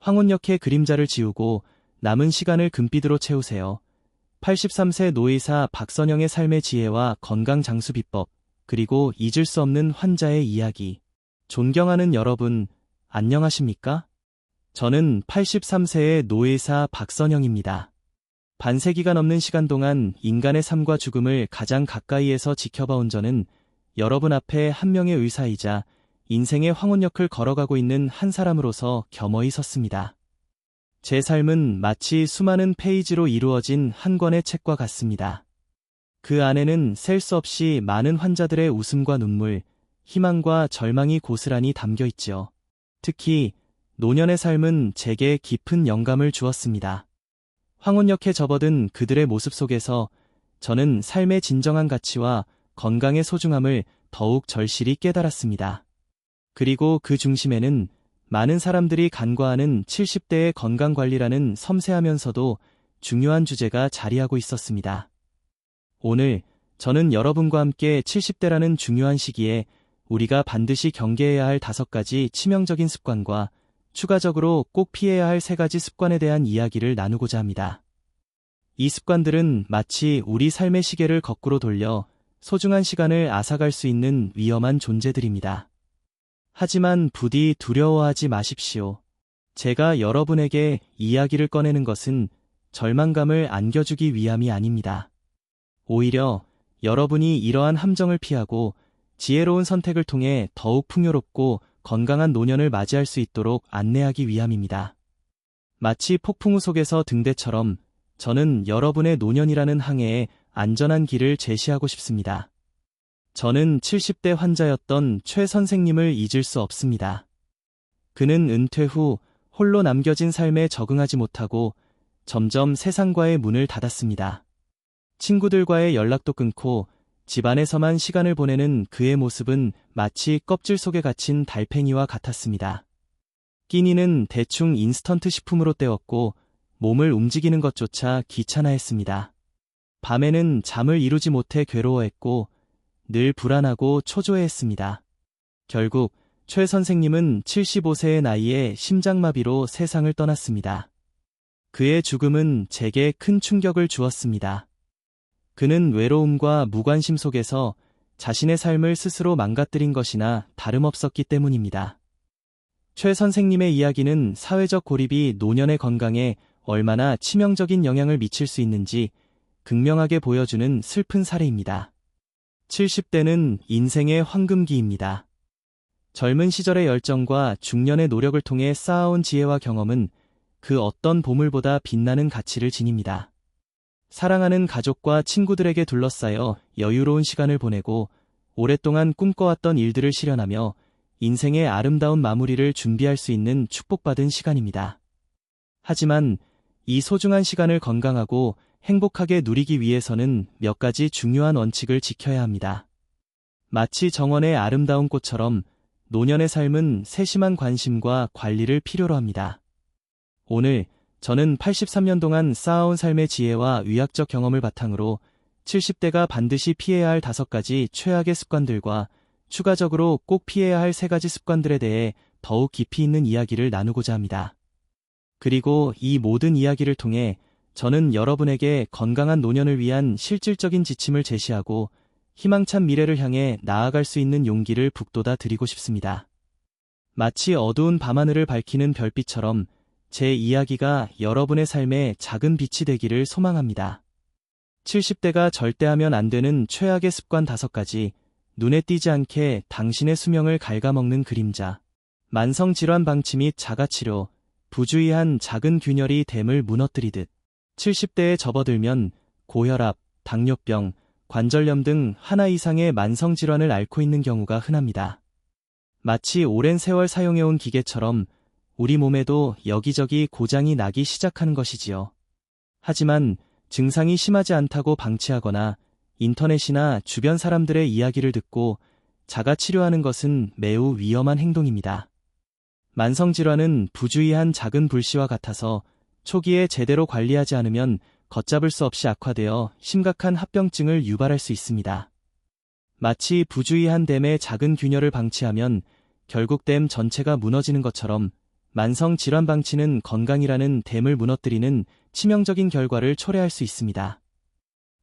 황혼역의 그림자를 지우고 남은 시간을 금빛으로 채우세요. 83세 노의사 박선영의 삶의 지혜와 건강 장수 비법, 그리고 잊을 수 없는 환자의 이야기. 존경하는 여러분, 안녕하십니까? 저는 83세의 노의사 박선영입니다. 반세기가 넘는 시간 동안 인간의 삶과 죽음을 가장 가까이에서 지켜봐온 저는 여러분 앞에 한 명의 의사이자 인생의 황혼역을 걸어가고 있는 한 사람으로서 겸허히 섰습니다. 제 삶은 마치 수많은 페이지로 이루어진 한 권의 책과 같습니다. 그 안에는 셀 수 없이 많은 환자들의 웃음과 눈물, 희망과 절망이 고스란히 담겨 있지요. 특히 노년의 삶은 제게 깊은 영감을 주었습니다. 황혼역에 접어든 그들의 모습 속에서 저는 삶의 진정한 가치와 건강의 소중함을 더욱 절실히 깨달았습니다. 그리고 그 중심에는 많은 사람들이 간과하는 70대의 건강관리라는 섬세하면서도 중요한 주제가 자리하고 있었습니다. 오늘 저는 여러분과 함께 70대라는 중요한 시기에 우리가 반드시 경계해야 할 5가지 치명적인 습관과 추가적으로 꼭 피해야 할 3가지 습관에 대한 이야기를 나누고자 합니다. 이 습관들은 마치 우리 삶의 시계를 거꾸로 돌려 소중한 시간을 앗아갈 수 있는 위험한 존재들입니다. 하지만 부디 두려워하지 마십시오. 제가 여러분에게 이야기를 꺼내는 것은 절망감을 안겨주기 위함이 아닙니다. 오히려 여러분이 이러한 함정을 피하고 지혜로운 선택을 통해 더욱 풍요롭고 건강한 노년을 맞이할 수 있도록 안내하기 위함입니다. 마치 폭풍우 속에서 등대처럼 저는 여러분의 노년이라는 항해에 안전한 길을 제시하고 싶습니다. 저는 70대 환자였던 최 선생님을 잊을 수 없습니다. 그는 은퇴 후 홀로 남겨진 삶에 적응하지 못하고 점점 세상과의 문을 닫았습니다. 친구들과의 연락도 끊고 집안에서만 시간을 보내는 그의 모습은 마치 껍질 속에 갇힌 달팽이와 같았습니다. 끼니는 대충 인스턴트 식품으로 때웠고 몸을 움직이는 것조차 귀찮아했습니다. 밤에는 잠을 이루지 못해 괴로워했고 늘 불안하고 초조해했습니다. 결국 최 선생님은 75세의 나이에 심장마비로 세상을 떠났습니다. 그의 죽음은 제게 큰 충격을 주었습니다. 그는 외로움과 무관심 속에서 자신의 삶을 스스로 망가뜨린 것이나 다름없었기 때문입니다. 최 선생님의 이야기는 사회적 고립이 노년의 건강에 얼마나 치명적인 영향을 미칠 수 있는지 극명하게 보여주는 슬픈 사례입니다. 70대는 인생의 황금기입니다. 젊은 시절의 열정과 중년의 노력을 통해 쌓아온 지혜와 경험은 그 어떤 보물보다 빛나는 가치를 지닙니다. 사랑하는 가족과 친구들에게 둘러싸여 여유로운 시간을 보내고 오랫동안 꿈꿔왔던 일들을 실현하며 인생의 아름다운 마무리를 준비할 수 있는 축복받은 시간입니다. 하지만 이 소중한 시간을 건강하고 행복하게 누리기 위해서는 몇 가지 중요한 원칙을 지켜야 합니다. 마치 정원의 아름다운 꽃처럼 노년의 삶은 세심한 관심과 관리를 필요로 합니다. 오늘 저는 83년 동안 쌓아온 삶의 지혜와 의학적 경험을 바탕으로 70대가 반드시 피해야 할 5가지 최악의 습관들과 추가적으로 꼭 피해야 할 3가지 습관들에 대해 더욱 깊이 있는 이야기를 나누고자 합니다. 그리고 이 모든 이야기를 통해 저는 여러분에게 건강한 노년을 위한 실질적인 지침을 제시하고 희망찬 미래를 향해 나아갈 수 있는 용기를 북돋아 드리고 싶습니다. 마치 어두운 밤하늘을 밝히는 별빛처럼 제 이야기가 여러분의 삶에 작은 빛이 되기를 소망합니다. 70대가 절대 하면 안 되는 최악의 습관 5가지, 눈에 띄지 않게 당신의 수명을 갉아먹는 그림자, 만성질환 방치 및 자가치료, 부주의한 작은 균열이 댐을 무너뜨리듯 70대에 접어들면 고혈압, 당뇨병, 관절염 등 하나 이상의 만성질환을 앓고 있는 경우가 흔합니다. 마치 오랜 세월 사용해온 기계처럼 우리 몸에도 여기저기 고장이 나기 시작하는 것이지요. 하지만 증상이 심하지 않다고 방치하거나 인터넷이나 주변 사람들의 이야기를 듣고 자가치료하는 것은 매우 위험한 행동입니다. 만성질환은 부주의한 작은 불씨와 같아서 초기에 제대로 관리하지 않으면 걷잡을 수 없이 악화되어 심각한 합병증을 유발할 수 있습니다. 마치 부주의한 댐의 작은 균열을 방치하면 결국 댐 전체가 무너지는 것처럼 만성 질환 방치는 건강이라는 댐을 무너뜨리는 치명적인 결과를 초래할 수 있습니다.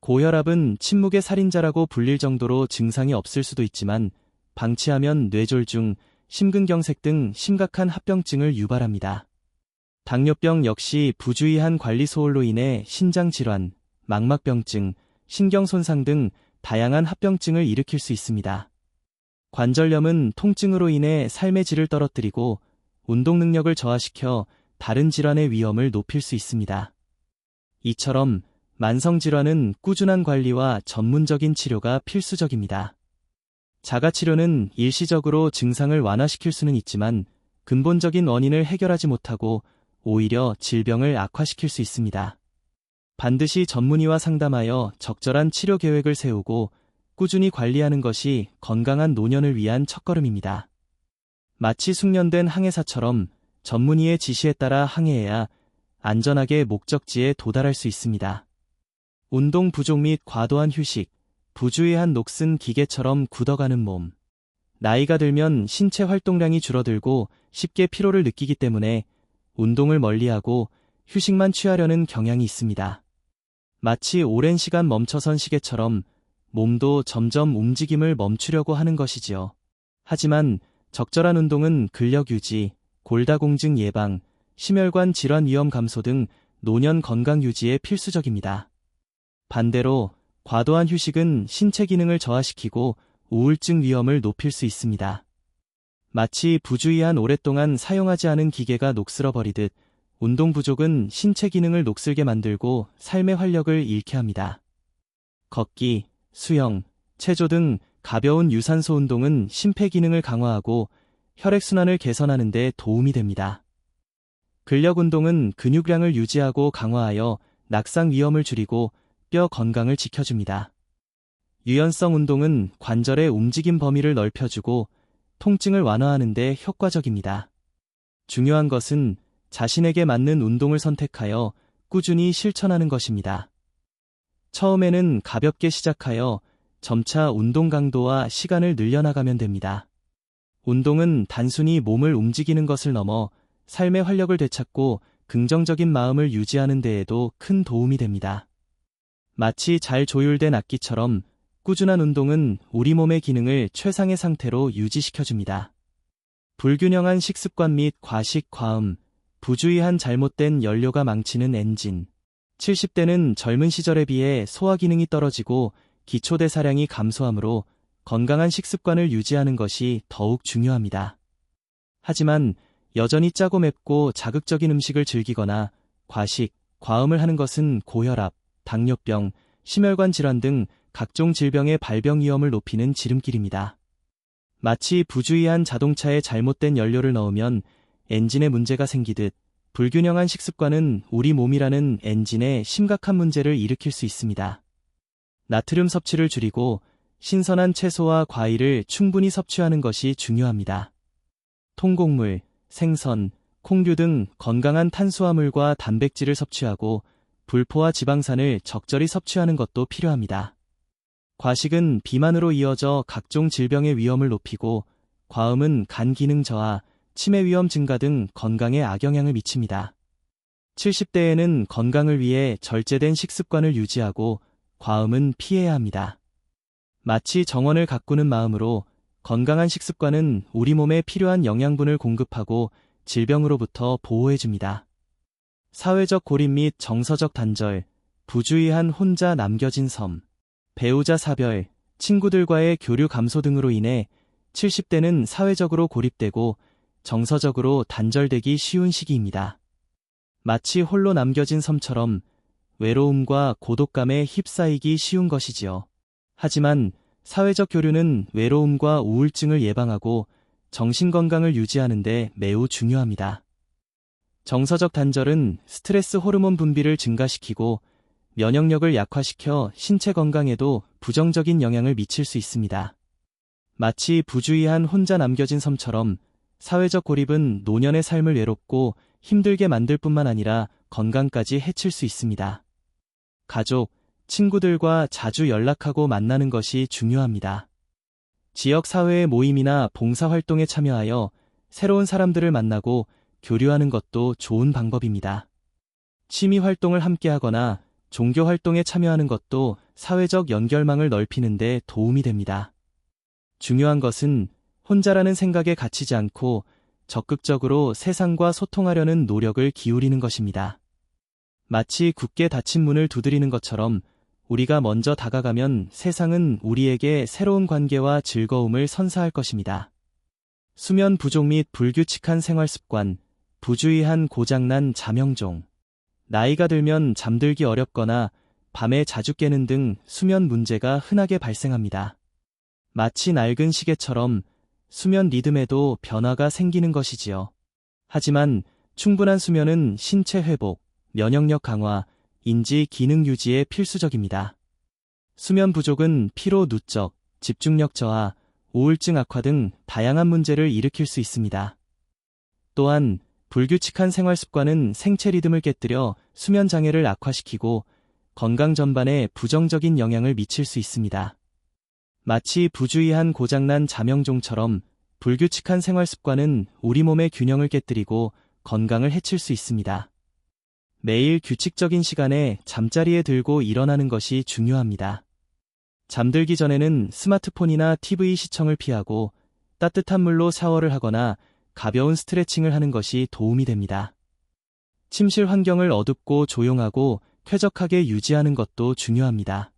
고혈압은 침묵의 살인자라고 불릴 정도로 증상이 없을 수도 있지만 방치하면 뇌졸중, 심근경색 등 심각한 합병증을 유발합니다. 당뇨병 역시 부주의한 관리 소홀로 인해 신장질환, 망막병증, 신경손상 등 다양한 합병증을 일으킬 수 있습니다. 관절염은 통증으로 인해 삶의 질을 떨어뜨리고 운동 능력을 저하시켜 다른 질환의 위험을 높일 수 있습니다. 이처럼 만성질환은 꾸준한 관리와 전문적인 치료가 필수적입니다. 자가치료는 일시적으로 증상을 완화시킬 수는 있지만 근본적인 원인을 해결하지 못하고 오히려 질병을 악화시킬 수 있습니다. 반드시 전문의와 상담하여 적절한 치료 계획을 세우고 꾸준히 관리하는 것이 건강한 노년을 위한 첫걸음입니다. 마치 숙련된 항해사처럼 전문의의 지시에 따라 항해해야 안전하게 목적지에 도달할 수 있습니다. 운동 부족 및 과도한 휴식, 부주의한 녹슨 기계처럼 굳어가는 몸. 나이가 들면 신체 활동량이 줄어들고 쉽게 피로를 느끼기 때문에 운동을 멀리하고 휴식만 취하려는 경향이 있습니다. 마치 오랜 시간 멈춰선 시계처럼 몸도 점점 움직임을 멈추려고 하는 것이지요. 하지만 적절한 운동은 근력 유지, 골다공증 예방, 심혈관 질환 위험 감소 등 노년 건강 유지에 필수적입니다. 반대로 과도한 휴식은 신체 기능을 저하시키고 우울증 위험을 높일 수 있습니다. 마치 부주의한 오랫동안 사용하지 않은 기계가 녹슬어 버리듯 운동 부족은 신체 기능을 녹슬게 만들고 삶의 활력을 잃게 합니다. 걷기, 수영, 체조 등 가벼운 유산소 운동은 심폐기능을 강화하고 혈액순환을 개선하는 데 도움이 됩니다. 근력 운동은 근육량을 유지하고 강화하여 낙상 위험을 줄이고 뼈 건강을 지켜줍니다. 유연성 운동은 관절의 움직임 범위를 넓혀주고 통증을 완화하는 데 효과적입니다. 중요한 것은 자신에게 맞는 운동을 선택하여 꾸준히 실천하는 것입니다. 처음에는 가볍게 시작하여 점차 운동 강도와 시간을 늘려나가면 됩니다. 운동은 단순히 몸을 움직이는 것을 넘어 삶의 활력을 되찾고 긍정적인 마음을 유지하는 데에도 큰 도움이 됩니다. 마치 잘 조율된 악기처럼 꾸준한 운동은 우리 몸의 기능을 최상의 상태로 유지시켜줍니다. 불균형한 식습관 및 과식, 과음, 부주의한 잘못된 연료가 망치는 엔진. 70대는 젊은 시절에 비해 소화 기능이 떨어지고 기초대사량이 감소하므로 건강한 식습관을 유지하는 것이 더욱 중요합니다. 하지만 여전히 짜고 맵고 자극적인 음식을 즐기거나 과식, 과음을 하는 것은 고혈압, 당뇨병, 심혈관 질환 등 각종 질병의 발병 위험을 높이는 지름길입니다. 마치 부주의한 자동차에 잘못된 연료를 넣으면 엔진에 문제가 생기듯 불균형한 식습관은 우리 몸이라는 엔진에 심각한 문제를 일으킬 수 있습니다. 나트륨 섭취를 줄이고 신선한 채소와 과일을 충분히 섭취하는 것이 중요합니다. 통곡물, 생선, 콩류 등 건강한 탄수화물과 단백질을 섭취하고 불포화 지방산을 적절히 섭취하는 것도 필요합니다. 과식은 비만으로 이어져 각종 질병의 위험을 높이고 과음은 간 기능 저하, 치매 위험 증가 등 건강에 악영향을 미칩니다. 70대에는 건강을 위해 절제된 식습관을 유지하고 과음은 피해야 합니다. 마치 정원을 가꾸는 마음으로 건강한 식습관은 우리 몸에 필요한 영양분을 공급하고 질병으로부터 보호해줍니다. 사회적 고립 및 정서적 단절, 부주의한 혼자 남겨진 섬, 배우자 사별, 친구들과의 교류 감소 등으로 인해 70대는 사회적으로 고립되고 정서적으로 단절되기 쉬운 시기입니다. 마치 홀로 남겨진 섬처럼 외로움과 고독감에 휩싸이기 쉬운 것이지요. 하지만 사회적 교류는 외로움과 우울증을 예방하고 정신건강을 유지하는 데 매우 중요합니다. 정서적 단절은 스트레스 호르몬 분비를 증가시키고 면역력을 약화시켜 신체 건강에도 부정적인 영향을 미칠 수 있습니다. 마치 부주의한 혼자 남겨진 섬처럼 사회적 고립은 노년의 삶을 외롭고 힘들게 만들 뿐만 아니라 건강까지 해칠 수 있습니다. 가족, 친구들과 자주 연락하고 만나는 것이 중요합니다. 지역 사회의 모임이나 봉사활동에 참여하여 새로운 사람들을 만나고 교류하는 것도 좋은 방법입니다. 취미 활동을 함께 하거나 종교 활동에 참여하는 것도 사회적 연결망을 넓히는 데 도움이 됩니다. 중요한 것은 혼자라는 생각에 갇히지 않고 적극적으로 세상과 소통하려는 노력을 기울이는 것입니다. 마치 굳게 닫힌 문을 두드리는 것처럼 우리가 먼저 다가가면 세상은 우리에게 새로운 관계와 즐거움을 선사할 것입니다. 수면 부족 및 불규칙한 생활 습관, 부주의한 고장난 잠형종. 나이가 들면 잠들기 어렵거나 밤에 자주 깨는 등 수면 문제가 흔하게 발생합니다. 마치 낡은 시계처럼 수면 리듬에도 변화가 생기는 것이지요. 하지만 충분한 수면은 신체 회복, 면역력 강화, 인지 기능 유지에 필수적입니다. 수면 부족은 피로 누적, 집중력 저하, 우울증 악화 등 다양한 문제를 일으킬 수 있습니다. 또한 불규칙한 생활 습관은 생체 리듬을 깨뜨려 수면 장애를 악화시키고 건강 전반에 부정적인 영향을 미칠 수 있습니다. 마치 부주의한 고장난 잠형종처럼 불규칙한 생활 습관은 우리 몸의 균형을 깨뜨리고 건강을 해칠 수 있습니다. 매일 규칙적인 시간에 잠자리에 들고 일어나는 것이 중요합니다. 잠들기 전에는 스마트폰이나 TV 시청을 피하고 따뜻한 물로 샤워를 하거나 가벼운 스트레칭을 하는 것이 도움이 됩니다. 침실 환경을 어둡고 조용하고 쾌적하게 유지하는 것도 중요합니다.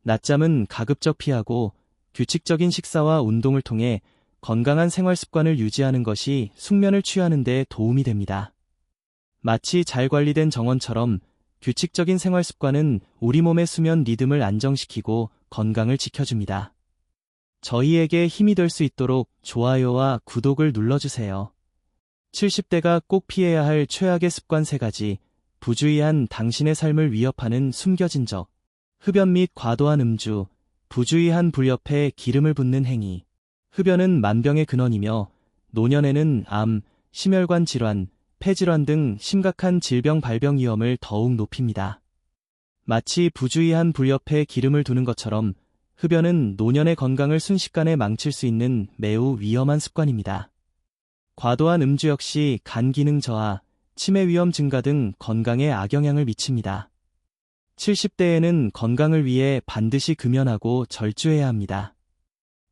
낮잠은 가급적 피하고 규칙적인 식사와 운동을 통해 건강한 생활 습관을 유지하는 것이 숙면을 취하는 데 도움이 됩니다. 마치 잘 관리된 정원처럼 규칙적인 생활 습관은 우리 몸의 수면 리듬을 안정시키고 건강을 지켜줍니다. 저희에게 힘이 될 수 있도록 좋아요와 구독을 눌러주세요. 70대가 꼭 피해야 할 최악의 습관 3가지, 부주의한 당신의 삶을 위협하는 숨겨진 적, 흡연 및 과도한 음주, 부주의한 불 옆에 기름을 붓는 행위. 흡연은 만병의 근원이며 노년에는 암, 심혈관 질환, 폐질환 등 심각한 질병 발병 위험을 더욱 높입니다. 마치 부주의한 불 옆에 기름을 두는 것처럼 흡연은 노년의 건강을 순식간에 망칠 수 있는 매우 위험한 습관입니다. 과도한 음주 역시 간 기능 저하, 치매 위험 증가 등 건강에 악영향을 미칩니다. 70대에는 건강을 위해 반드시 금연하고 절주해야 합니다.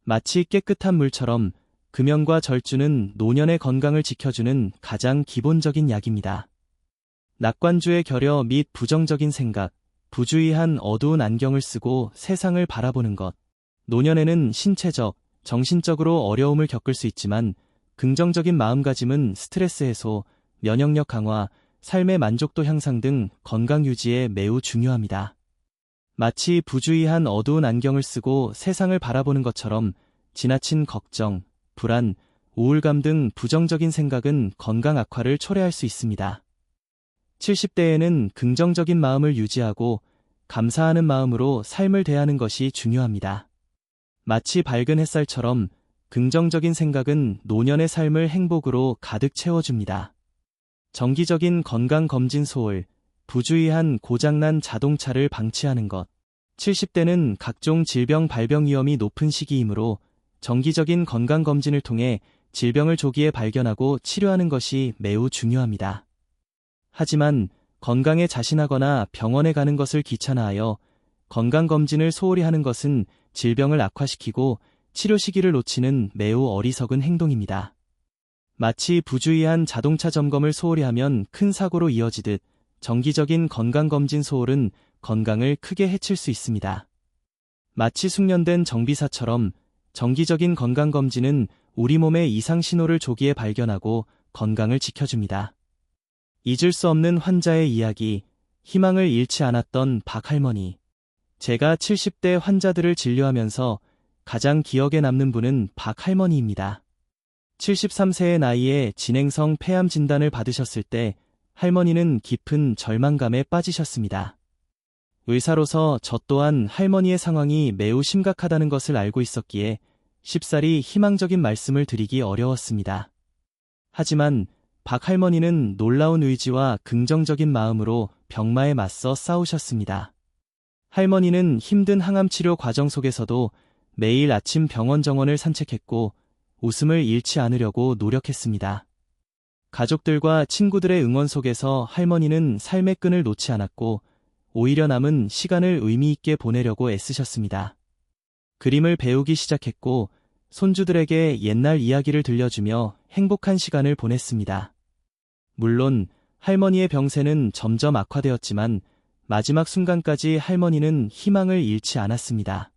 마치 깨끗한 물처럼 금연과 절주는 노년의 건강을 지켜주는 가장 기본적인 약입니다. 낙관주의 결여 및 부정적인 생각, 부주의한 어두운 안경을 쓰고 세상을 바라보는 것. 노년에는 신체적, 정신적으로 어려움을 겪을 수 있지만 긍정적인 마음가짐은 스트레스 해소, 면역력 강화, 삶의 만족도 향상 등 건강 유지에 매우 중요합니다. 마치 부주의한 어두운 안경을 쓰고 세상을 바라보는 것처럼 지나친 걱정, 불안, 우울감 등 부정적인 생각은 건강 악화를 초래할 수 있습니다. 70대에는 긍정적인 마음을 유지하고 감사하는 마음으로 삶을 대하는 것이 중요합니다. 마치 밝은 햇살처럼 긍정적인 생각은 노년의 삶을 행복으로 가득 채워줍니다. 정기적인 건강검진 소홀, 부주의한 고장난 자동차를 방치하는 것. 70대는 각종 질병 발병 위험이 높은 시기이므로 정기적인 건강검진을 통해 질병을 조기에 발견하고 치료하는 것이 매우 중요합니다. 하지만 건강에 자신하거나 병원에 가는 것을 귀찮아하여 건강검진을 소홀히 하는 것은 질병을 악화시키고 치료 시기를 놓치는 매우 어리석은 행동입니다. 마치 부주의한 자동차 점검을 소홀히 하면 큰 사고로 이어지듯 정기적인 건강검진 소홀은 건강을 크게 해칠 수 있습니다. 마치 숙련된 정비사처럼 정기적인 건강검진은 우리 몸의 이상 신호를 조기에 발견하고 건강을 지켜줍니다. 잊을 수 없는 환자의 이야기, 희망을 잃지 않았던 박할머니. 제가 70대 환자들을 진료하면서 가장 기억에 남는 분은 박할머니입니다. 73세의 나이에 진행성 폐암 진단을 받으셨을 때 할머니는 깊은 절망감에 빠지셨습니다. 의사로서 저 또한 할머니의 상황이 매우 심각하다는 것을 알고 있었기에 쉽사리 희망적인 말씀을 드리기 어려웠습니다. 하지만 박 할머니는 놀라운 의지와 긍정적인 마음으로 병마에 맞서 싸우셨습니다. 할머니는 힘든 항암 치료 과정 속에서도 매일 아침 병원 정원을 산책했고 웃음을 잃지 않으려고 노력했습니다. 가족들과 친구들의 응원 속에서 할머니는 삶의 끈을 놓지 않았고 오히려 남은 시간을 의미 있게 보내려고 애쓰셨습니다. 그림을 배우기 시작했고 손주들에게 옛날 이야기를 들려주며 행복한 시간을 보냈습니다. 물론 할머니의 병세는 점점 악화되었지만 마지막 순간까지 할머니는 희망을 잃지 않았습니다.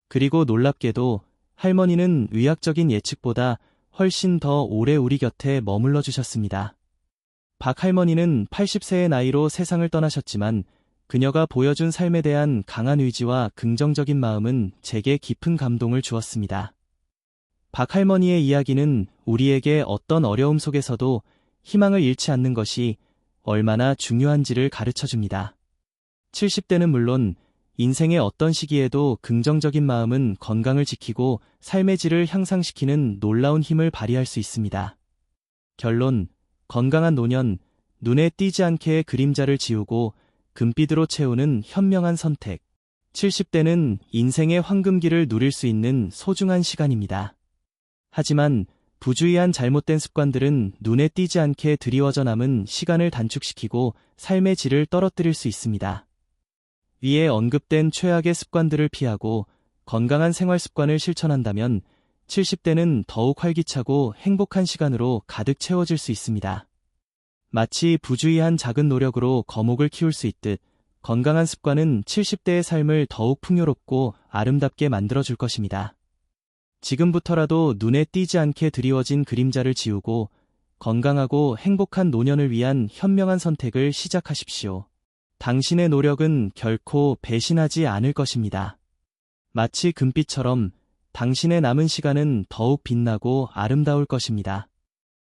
그리고 놀랍게도 할머니는 의학적인 예측보다 훨씬 더 오래 우리 곁에 머물러 주셨습니다. 박 할머니는 80세의 나이로 세상을 떠나셨지만 그녀가 보여준 삶에 대한 강한 의지와 긍정적인 마음은 제게 깊은 감동을 주었습니다. 박 할머니의 이야기는 우리에게 어떤 어려움 속에서도 희망을 잃지 않는 것이 얼마나 중요한지를 가르쳐줍니다. 70대는 물론 인생의 어떤 시기에도 긍정적인 마음은 건강을 지키고 삶의 질을 향상시키는 놀라운 힘을 발휘할 수 있습니다. 결론, 건강한 노년, 눈에 띄지 않게 그림자를 지우고 금빛으로 채우는 현명한 선택. 70대는 인생의 황금기를 누릴 수 있는 소중한 시간입니다. 하지만 부주의한 잘못된 습관들은 눈에 띄지 않게 드리워져 남은 시간을 단축시키고 삶의 질을 떨어뜨릴 수 있습니다. 위에 언급된 최악의 습관들을 피하고 건강한 생활 습관을 실천한다면 70대는 더욱 활기차고 행복한 시간으로 가득 채워질 수 있습니다. 마치 부주의한 작은 노력으로 거목을 키울 수 있듯 건강한 습관은 70대의 삶을 더욱 풍요롭고 아름답게 만들어줄 것입니다. 지금부터라도 눈에 띄지 않게 드리워진 그림자를 지우고 건강하고 행복한 노년을 위한 현명한 선택을 시작하십시오. 당신의 노력은 결코 배신하지 않을 것입니다. 마치 금빛처럼 당신의 남은 시간은 더욱 빛나고 아름다울 것입니다.